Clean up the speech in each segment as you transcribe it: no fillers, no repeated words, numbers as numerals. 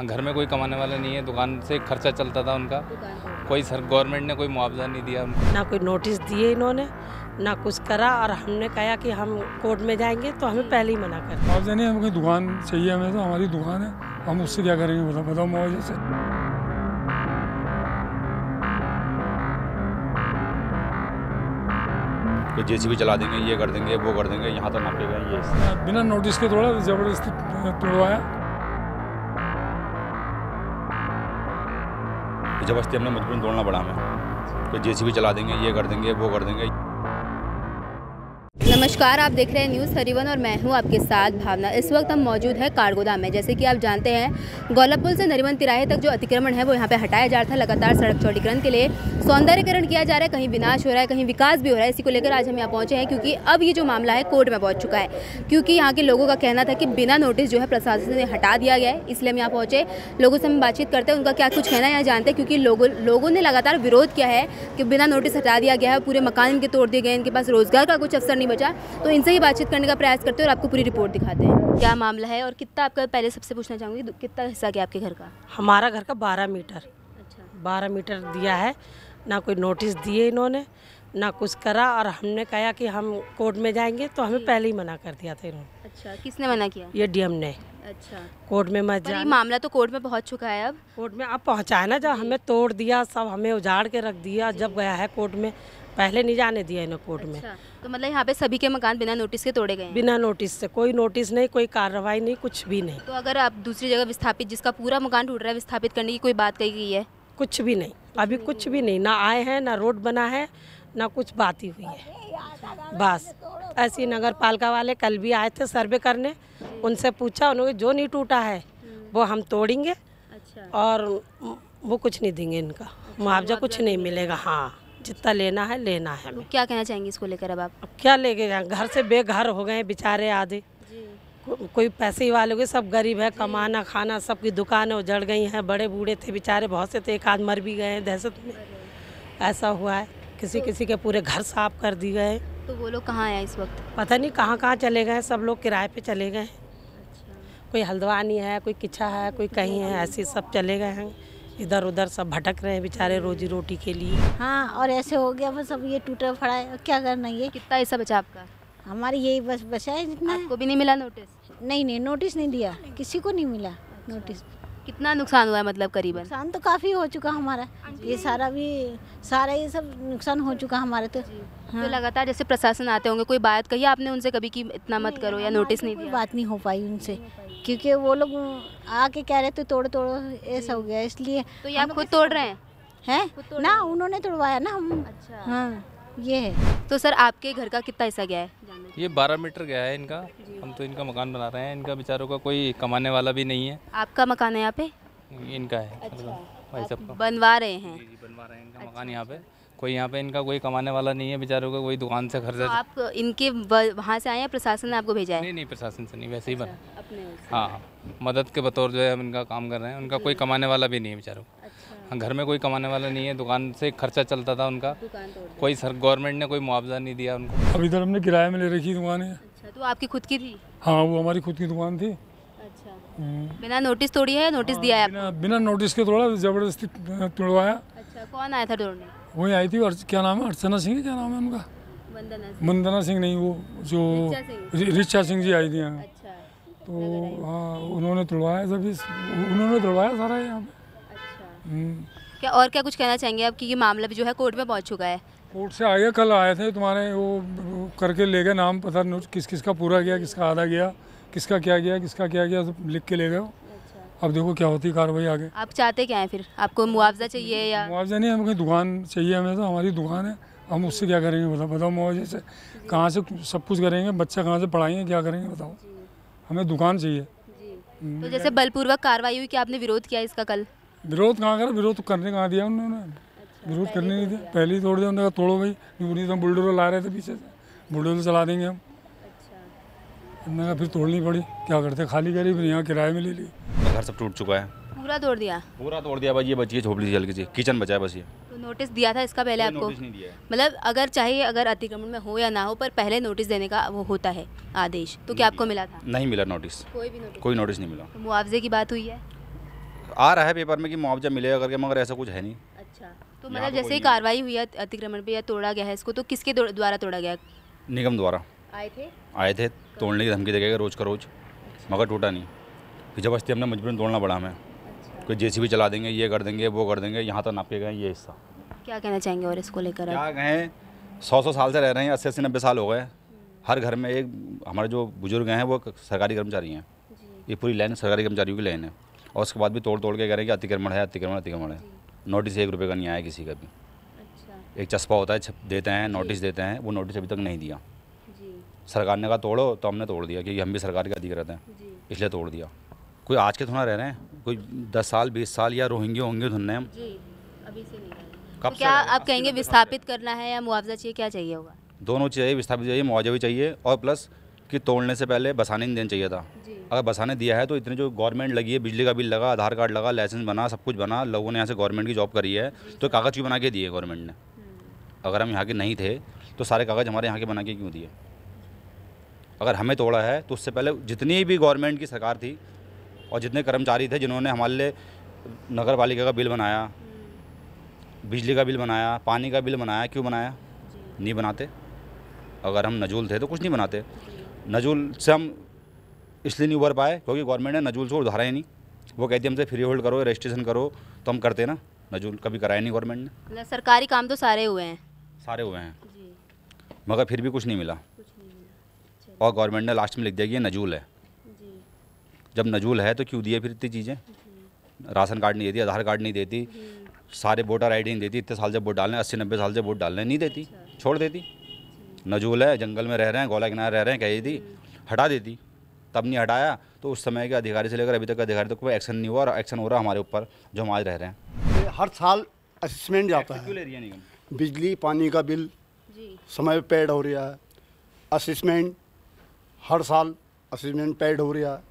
घर में कोई कमाने वाला नहीं है, दुकान से खर्चा चलता था उनका। कोई गवर्नमेंट ने कोई मुआवजा नहीं दिया उनको। ना कोई नोटिस दिए इन्होंने, ना कुछ करा। और हमने कहा कि हम कोर्ट में जाएंगे तो हमें पहले ही मना कर। मुआवजा नहीं, हमें दुकान चाहिए, हमें तो हमारी दुकान है, हम उससे क्या करेंगे बताओ मुआवजे से। तो जेसीबी चला देंगे, ये कर देंगे, वो कर देंगे, यहाँ तो नापेगा ये। बिना नोटिस के थोड़ा जबरदस्ती तोड़वाया। जबरदस्ती हमने मजबूरन तोड़ना पड़ा हमें। तो जेसीबी चला देंगे, ये कर देंगे, वो कर देंगे। नमस्कार, आप देख रहे हैं न्यूज़ 31 और मैं हूं आपके साथ भावना। इस वक्त हम मौजूद है कारगोदाम में। जैसे कि आप जानते हैं, गौलतपुर से नरीवन तिराहे तक जो अतिक्रमण है वो यहां पे हटाया जा रहा था। लगातार सड़क चौड़ीकरण के लिए सौंदर्यकरण किया जा रहा है, कहीं विनाश हो रहा है, कहीं विकास भी हो रहा है। इसी को लेकर आज हम यहाँ पहुँचे हैं क्योंकि अब ये जो मामला है कोर्ट में पहुँच चुका है। क्योंकि यहाँ के लोगों का कहना था कि बिना नोटिस जो है प्रशासन ने हटा दिया गया है, इसलिए हम यहाँ पहुँचे। लोगों से हम बातचीत करते हैं, उनका क्या कुछ कहना है यहाँ जानते हैं। क्योंकि लोगों ने लगातार विरोध किया है कि बिना नोटिस हटा दिया गया है, पूरे मकान इनके तोड़ दिए गए, इनके पास रोजगार का कुछ अवसर नहीं बचा। तो इनसे ही बातचीत करने का प्रयास करते हैं और आपको पूरी रिपोर्ट दिखाते हैं क्या मामला है और कितना आपका। पहले सबसे पूछना चाहूँगी, कितना हिस्सा गया आपके घर का? हमारा घर का 12 मीटर। अच्छा, 12 मीटर दिया है। ना कोई नोटिस दिए इन्होंने, ना कुछ करा। और हमने कहा कि हम कोर्ट में जाएंगे तो हमें पहले ही मना कर दिया था इन्होंने। अच्छा, किसने मना किया? ये डीएम ने। अच्छा, कोर्ट में मत पर ये जा। मामला तो कोर्ट में पहुंच चुका है। अब कोर्ट में अब पहुँचाया ना, जब हमें तोड़ दिया, सब हमें उजाड़ के रख दिया। जब गया है कोर्ट में, पहले नहीं जाने दिया इन्हें कोर्ट में। अच्छा, तो मतलब यहाँ पे सभी के मकान बिना नोटिस के तोड़े गए हैं? बिना नोटिस से, कोई नोटिस नहीं, कोई कार्रवाई नहीं, कुछ भी नहीं। तो अगर आप दूसरी जगह विस्थापित, जिसका पूरा मकान टूट रहा है, विस्थापित करने की कोई बात कही गई है? कुछ भी नहीं, अभी कुछ भी नहीं। ना आए हैं, ना रोड बना है, ना कुछ बात ही हुई है। बस ऐसी नगर पालिका वाले कल भी आए थे सर्वे करने, उनसे पूछा, उन्होंने जो नहीं टूटा है वो हम तोड़ेंगे। अच्छा, और वो कुछ नहीं देंगे, इनका मुआवजा कुछ नहीं मिलेगा। हाँ, जितना लेना है लेना है हमें। क्या कहना चाहेंगे इसको लेकर? अब अब क्या लेके जाए, घर से बेघर हो गए बेचारे आधे। कोई पैसे ही वाले, सब गरीब है, कमाना खाना सबकी दुकानें उजड़ गई हैं। बड़े बूढ़े थे बेचारे, बहुत से थे, एक आध मर भी गए हैं दहशत में। ऐसा हुआ है, किसी के पूरे घर साफ कर दिए गए। तो वो लोग कहाँ हैं इस वक्त? पता नहीं कहाँ कहाँ चले गए, सब लोग किराए पे चले गए। कोई हल्द्वानी है, कोई किच्छा है, कोई कहीं है, ऐसे सब चले गए हैं। इधर उधर सब भटक रहे हैं बेचारे रोजी रोटी के लिए। हाँ, और ऐसे हो गया बस। अब ये टूटा फड़ा है, क्या करना। ये कितना हिस्सा बचा आपका? हमारी यही बस बचा है जितना है। आपको भी नहीं मिला नोटिस? नहीं, नोटिस नहीं दिया, किसी को नहीं मिला नोटिस। कितना नुकसान हुआ है मतलब करीबन? नुकसान तो काफ़ी हो चुका हमारा, ये सारा ये सब नुकसान हो चुका हमारे तो। हाँ। तो लगातार जैसे प्रशासन आते होंगे, कोई बात कही आपने उनसे कभी कि इतना मत करो, या नोटिस नहीं कोई दिया? बात नहीं हो पाई उनसे, क्योंकि वो लोग आके कह रहे थे तोड़ो, ऐसा हो गया इसलिए। तो ये आप खुद तोड़ रहे हैं? ना, उन्होंने तोड़वाया ना हम। अच्छा, हाँ, ये है। तो सर आपके घर का कितना हिस्सा गया है? ये 12 मीटर गया है इनका। हम तो इनका मकान बना रहे हैं, इनका बेचारों का कोई कमाने वाला भी नहीं है। आपका मकान है यहाँ पे? इनका है। अच्छा, भाई सबका बनवा रहे हैं? बनवा रहे हैं इनका मकान यहाँ पे। कोई यहाँ पे इनका कोई कमाने वाला नहीं है बेचारों का, कोई दुकान से तो खर्चा। आप इनके वहाँ से आए हैं, प्रशासन ने आपको भेजा है? नहीं, प्रशासन से नहीं, वैसे ही बना। अपने हाँ, मदद के बतौर जो है हम इनका काम कर रहे हैं। उनका कोई कमाने वाला भी नहीं है बेचारों को। अच्छा, घर में कोई कमाने वाला नहीं है, दुकान से खर्चा चलता था उनका। दुकान तोड़ दी। कोई गवर्नमेंट ने कोई मुआवजा नहीं दिया उनको। अब इधर हमने किराए में ले रखी दुकान है। अच्छा, तो आपकी खुद की थी? हाँ, वो हमारी खुद की दुकान थी। अच्छा, बिना नोटिस तोड़ी है या नोटिस दिया है आपको? बिना नोटिस के थोड़ा जबरदस्ती तोड़वाया। अच्छा, कौन आया था तोड़ने? वही आई थी, और क्या नाम है, अर्चना सिंह, क्या नाम है उनका? वंदना सिंह नहीं, वो जो रिचा सिंह जी आई थी यहाँ। अच्छा, तो हाँ, उन्होंने तोड़वाया उन्होंने तोड़वाया सारा यहाँ पे। अच्छा, क्या और क्या कुछ कहना चाहेंगे आप कि ये मामला भी जो है कोर्ट में पहुंच चुका है? कोर्ट से आए, कल आए थे तुम्हारे, वो करके ले गए नाम, पता किस किस का पूरा गया, किसका आधा गया, किसका क्या गया, सब लिख के ले गए। अब देखो क्या होती कार्रवाई आगे। आप चाहते क्या हैं फिर? आपको मुआवजा चाहिए या? मुआवजा नहीं, हमें दुकान चाहिए, हमें तो हमारी दुकान है, हम उससे क्या करेंगे बताओ मुआवजे से कहाँ से सब कुछ करेंगे, बच्चा कहाँ से पढ़ाएंगे, क्या करेंगे बताओ, हमें दुकान चाहिए। तो जैसे बलपूर्वक कार्रवाई हुई कि आपने विरोध किया इसका कल? विरोध कहाँ करा, विरोध करने कहाँ दिया उन्होंने। विरोध करने नहीं दिया, पहले ही तोड़ दिया उन्होंने, तोड़ो भाई। तो बुलडोजर ला रहे थे पीछे से, बुलडोजर चला देंगे हम। उन्होंने फिर तोड़नी पड़ी, क्या करते, खाली करी, फिर यहाँ किराए में ले ली। घर सब टूट चुका है, पूरा तोड़ दिया? पूरा तोड़ दिया, बस ये बची है झोपड़ी सी हल्की सी, किचन बचा है बस ये। तो नोटिस दिया था इसका पहले आपको? नोटिस नहीं दिया है। मतलब अगर चाहे अगर अतिक्रमण में हो या ना हो, पर पहले नोटिस देने का वो होता है आदेश, तो क्या आपको मिला था? नहीं मिला नोटिस, कोई भी नोटिस? कोई नोटिस नहीं मिला। तो मुआवजे की बात हुई है? आ रहा है पेपर में कि मुआवजा मिलेगा करके, मगर ऐसा कुछ है नहीं। अच्छा, तो मतलब जैसे ही कार्रवाई हुई है अतिक्रमण पे या तोड़ा गया है इसको, तो किसके द्वारा तोड़ा गया? निगम द्वारा आए थे तोड़ने की धमकी देके रोज़ का रोज़, मगर टूटा नहीं। फिर जबरदस्ती हमने मजबूरन तोड़ना पड़ा हमें। कोई जेसीबी चला देंगे, ये कर देंगे, वो कर देंगे, यहाँ तक नाप के गए ये हिस्सा। क्या कहना चाहेंगे और इसको लेकर? क्या कहें, 100 साल से रह रहे हैं, 80 90 साल हो गए। हर घर में एक हमारे जो बुजुर्ग हैं वो सरकारी कर्मचारी हैं, ये पूरी लाइन सरकारी कर्मचारियों की लाइन है, और उसके बाद भी तोड़ के कह रहे हैं कि अतिक्रमण है, अतिक्रमण है। नोटिस 1 रुपये का नहीं आया किसी का भी। एक चस्पा होता है, देते हैं, नोटिस देते हैं, वो नोटिस अभी तक नहीं दिया। सरकार ने कहा तोड़ो, तो हमने तोड़ दिया क्योंकि हम भी सरकार के अधिकृत हैं, इसलिए तोड़ दिया। कोई आज के थोड़ा रह रहे हैं, कोई 10 साल 20 साल या रोहिंगे होंगे धुनने हम अभी से नहीं। कब तो क्या आप कहेंगे विस्थापित करना है या मुआवजा चाहिए, क्या चाहिए होगा? दोनों चाहिए, विस्थापित चाहिए, मुआवजा भी चाहिए, और प्लस कि तोड़ने से पहले बसाने नहीं देना चाहिए था। अगर बसाने दिया है तो इतने जो गवर्नमेंट लगी है, बिजली का बिल लगा, आधार कार्ड लगा, लाइसेंस बना, सब कुछ बना, लोगों ने यहाँ से गवर्नमेंट की जॉब करी है, तो कागज़ क्यों बना के दिए गवर्नमेंट ने? अगर हम यहाँ के नहीं थे तो सारे कागज़ हमारे यहाँ के बना के क्यों दिए? अगर हमें तोड़ा है तो उससे पहले जितनी भी गवर्नमेंट की सरकार थी और जितने कर्मचारी थे जिन्होंने हमारे लिए नगर पालिका का बिल बनाया, बिजली का बिल बनाया, पानी का बिल बनाया, क्यों बनाया? नहीं बनाते। अगर हम नजूल थे तो कुछ नहीं बनाते। नजूल से हम इसलिए नहीं उभर पाए क्योंकि गवर्नमेंट ने नजूल से उधारा ही नहीं। वो कहती है हमसे फ्री होल्ड करो, रजिस्ट्रेशन करो, तो हम करते ना। नजूल कभी कराया नहीं गवर्नमेंट ने। मतलब सरकारी काम तो सारे हुए हैं? सारे हुए हैं, मगर फिर भी कुछ नहीं मिला। और गवर्नमेंट ने लास्ट में लिख दिया कि ये नजूल है। जब नजूल है तो क्यों दिए फिर इतनी चीज़ें? राशन कार्ड नहीं देती, आधार कार्ड नहीं देती, सारे वोटर ID नहीं देती। इतने साल से वोट डालने, 80 90 साल से वोट डालने नहीं देती, छोड़ देती। नजूल है, जंगल में रह रहे हैं, गोला किनारे रह रहे हैं, कही थी हटा देती, तब नहीं हटाया। तो उस समय के अधिकारी से लेकर अभी तक के अधिकारी तक कोई एक्शन नहीं हुआ, और एक्शन हो रहा हमारे ऊपर जो हम आज रह रहे हैं। हर साल असेसमेंट जाता है, क्यों ले रही है निगम? बिजली पानी का बिल समय पे पेड हो रहा है, असेसमेंट हर साल असेसमेंट पेड हो रहा है।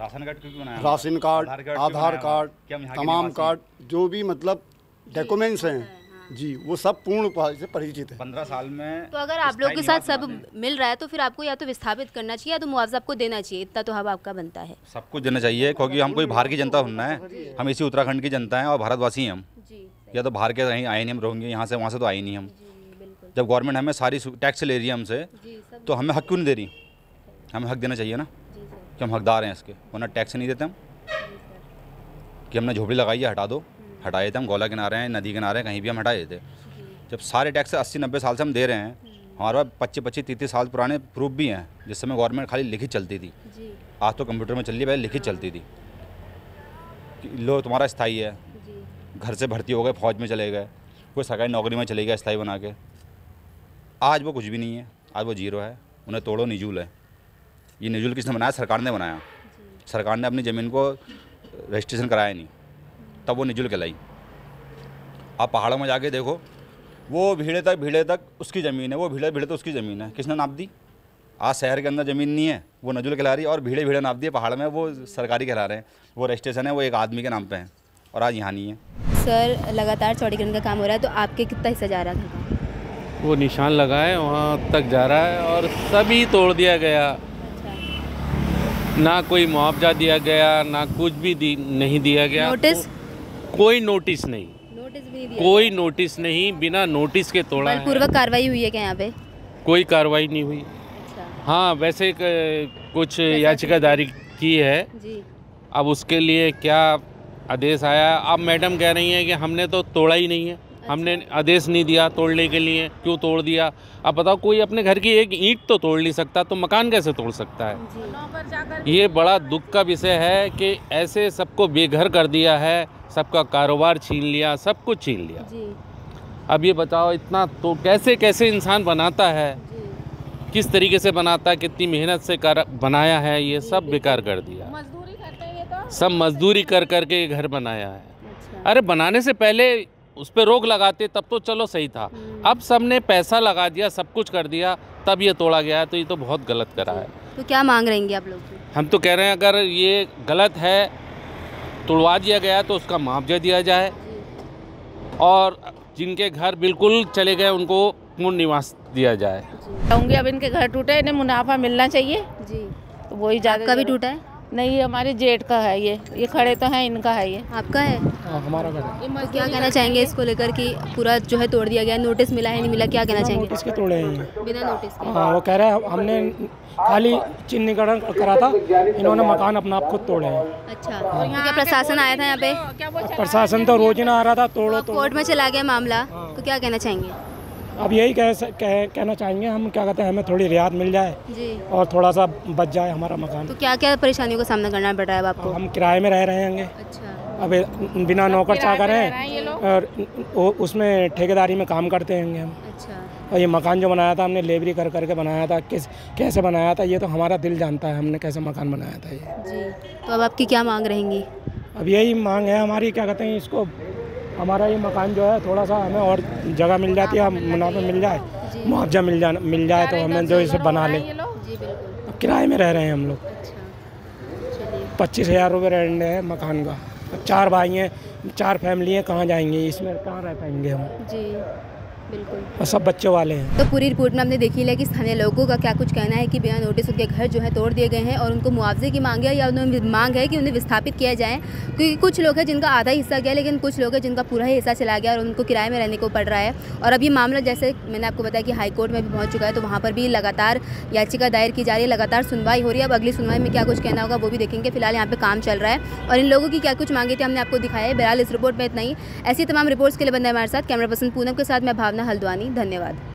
राशन कार्ड क्यों बनाया? राशन कार्ड, आधार कार्ड, तमाम कार्ड जो भी मतलब डॉक्यूमेंट्स हैं जी, वो सब पूर्ण से परिचित है। 15 साल में। तो अगर आप लोग के साथ सब मिल रहा है तो फिर आपको या तो विस्थापित करना चाहिए या तो मुआवजा आपको देना चाहिए, इतना तो हक आपका बनता है। सब कुछ देना चाहिए क्योंकि हम कोई बाहर की जनता होना है, हम इसी उत्तराखंड की जनता हैं और भारतवासी हैं हम। या तो बाहर के कहीं आए नहीं, हम रोहिंगे यहाँ से वहाँ से तो आए नहीं हम। जब गवर्नमेंट हमें सारी टैक्स ले रही है हमसे, तो हमें हक क्यों नहीं दे रही? हमें हक देना चाहिए ना कि हम हकदार हैं इसके, वरना टैक्स नहीं देते हम। कि हमने झोपड़ी लगाई है, हटा दो, हटाए थे हम। गोला किनारे हैं, नदी किनारे हैं, कहीं भी हम हटाए थे। जब सारे टैक्स 80 90 साल से हम दे रहे हैं, हमारे पास 25 30 साल पुराने प्रूफ भी हैं, जिस समय गवर्नमेंट खाली लिखित चलती थी। आज तो कंप्यूटर में चल रही है, पहले लिखित चलती थी कि लो तुम्हारा स्थायी है, घर से भर्ती हो गए, फौज में चले गए, कोई सरकारी नौकरी में चले गया स्थायी बना के। आज वो कुछ भी नहीं है, आज वो जीरो है। उन्हें तोड़ो, निजूल है। ये निजूल किसने बनाया? सरकार ने बनाया। सरकार ने अपनी ज़मीन को रजिस्ट्रेशन कराया नहीं, तब वो निजूल कहलाई। आप पहाड़ों में जाके देखो, वो भीड़े तक उसकी ज़मीन है, वो भीड़े तक उसकी ज़मीन है। किसने नाप दी? आज शहर के अंदर ज़मीन नहीं है, वो नजूल कहला रही है, और भीड़े नाप दिए पहाड़ में, वो सरकारी कहला रहे हैं। वो रजिस्ट्रेशन है, वो एक आदमी के नाम पे है, और आज यहाँ नहीं है। सर लगातार चौड़ीकरण का काम हो रहा है, तो आपके कितना हिस्सा जा रहा था? वो निशान लगा है, वहाँ तक जा रहा है और सभी तोड़ दिया गया। ना कोई मुआवजा दिया गया, ना कुछ भी नहीं दिया गया। नोटिस? कोई नोटिस नहीं, नोटिस भी नहीं दिया? कोई नोटिस नहीं, बिना नोटिस के तोड़ा है। बलपूर्वक कार्रवाई हुई है क्या यहाँ पे? कोई कार्रवाई नहीं हुई। हाँ, वैसे कुछ याचिका दायर की है जी। अब उसके लिए क्या आदेश आया? अब मैडम कह रही हैं कि हमने तो तोड़ा ही नहीं है, हमने आदेश नहीं दिया तोड़ने के लिए, क्यों तोड़ दिया? अब बताओ, कोई अपने घर की एक ईंट तो तोड़ नहीं सकता, तो मकान कैसे तोड़ सकता है? ये बड़ा दुख का विषय है कि ऐसे सबको बेघर कर दिया है, सबका कारोबार छीन लिया, सब कुछ छीन लिया। अब ये बताओ, इतना तो कैसे कैसे इंसान बनाता है, किस तरीके से बनाता है, कितनी मेहनत से बनाया है, ये सब बेकार कर दिया। मजदूरी करते हैं, ये तो सब मजदूरी कर करके ये घर बनाया है। अरे बनाने से पहले उस पर रोक लगाते तब तो चलो सही था। अब सबने पैसा लगा दिया, सब कुछ कर दिया, तब ये तोड़ा गया है, तो ये तो बहुत गलत करा है। तो क्या मांग रहेंगे आप लोग? हम तो कह रहे हैं अगर ये गलत है, तोड़वा दिया गया तो उसका मुआवजा दिया जाए, और जिनके घर बिल्कुल चले गए उनको पूर्ण निवास दिया जाए। कहूँगी अब इनके घर टूटे, इन्हें मुनाफा मिलना चाहिए जी। तो वही आपका भी टूटा है? नहीं, ये हमारे जेठ का है। ये खड़े तो हैं, इनका है ये। आपका है? हमारा घर है। तो क्या कहना चाहेंगे इसको लेकर कि पूरा जो है तोड़ दिया गया, नोटिस मिला है नहीं मिला, क्या कहना चाहेंगे? नोटिस के तोड़े हैं बिना नोटिस के? हाँ, वो कह रहे हैं हमने खाली चिन्हीकरण करा था, इन्होंने मकान अपना आप खुद तोड़े हैं। अच्छा, तो क्या प्रशासन आया था यहाँ पे? प्रशासन तो रोज ही ना आ रहा था, तोड़ो तो कोर्ट में चला गया मामला, तो क्या कहना चाहेंगे? अब यही कहना चाहेंगे हम, क्या कहते हैं, हमें थोड़ी रियायत मिल जाए जी, और थोड़ा सा बच जाए हमारा मकान। तो क्या क्या परेशानियों का सामना करना पड़ रहा है अब आपको? हम किराए में रह रहे हैं। अच्छा, अब बिना नौकर चाकर हैं और उसमें ठेकेदारी में काम करते हैं हम। अच्छा, और ये मकान जो बनाया था हमने लेबरी कर करके बनाया था, कैसे बनाया था ये तो हमारा दिल जानता है हमने कैसे मकान बनाया था ये। जी, तो अब आपकी क्या मांग रहेंगी? अब यही मांग है हमारी, क्या कहते हैं इसको, हमारा ये मकान जो है थोड़ा सा हमें और जगह मिल जाती है, मुनाफा मिल जाए, मुआवजा मिल जाए तो हमें जो इसे बना ले। जी बिल्कुल। अब किराए में रह रहे हैं हम लोग। अच्छा, चलिए। 25,000 रुपये रेंट है मकान का। अब 4 भाई हैं, 4 फैमिली हैं, कहाँ जाएंगे, इसमें कहाँ रह पाएंगे हम? जी बिल्कुल। और सब बच्चों वाले हैं। तो पूरी रिपोर्ट में हमने देखी लिया कि स्थानीय लोगों का क्या कुछ कहना है कि बिना नोटिस उनके घर जो है तोड़ दिए गए हैं और उनको मुआवजे की मांग है या उन्हें मांग है कि उन्हें विस्थापित किया जाए, क्योंकि कुछ लोग हैं जिनका आधा हिस्सा गया लेकिन कुछ लोग हैं जिनका पूरा ही हिस्सा चला गया और उनको किराए में रहने को पड़ रहा है। और अब ये मामला, जैसे मैंने आपको बताया कि हाई कोर्ट में भी पहुँच चुका है, तो वहाँ पर भी लगातार याचिका दायर की जा रही है, लगातार सुनवाई हो रही है। अब अगली सुनवाई में क्या कुछ कहना होगा वो भी देखेंगे। फिलहाल यहाँ पे काम चल रहा है और इन लोगों की क्या कुछ मांगे थे हमने आपको दिखाया है। बहरहाल इस रिपोर्ट में इतना ही। ऐसी तमाम रिपोर्ट्स के लिए बंदा हमारे साथ कैमरा पर्सन पूनम के साथ मैं भावना हल्द्वानी। धन्यवाद।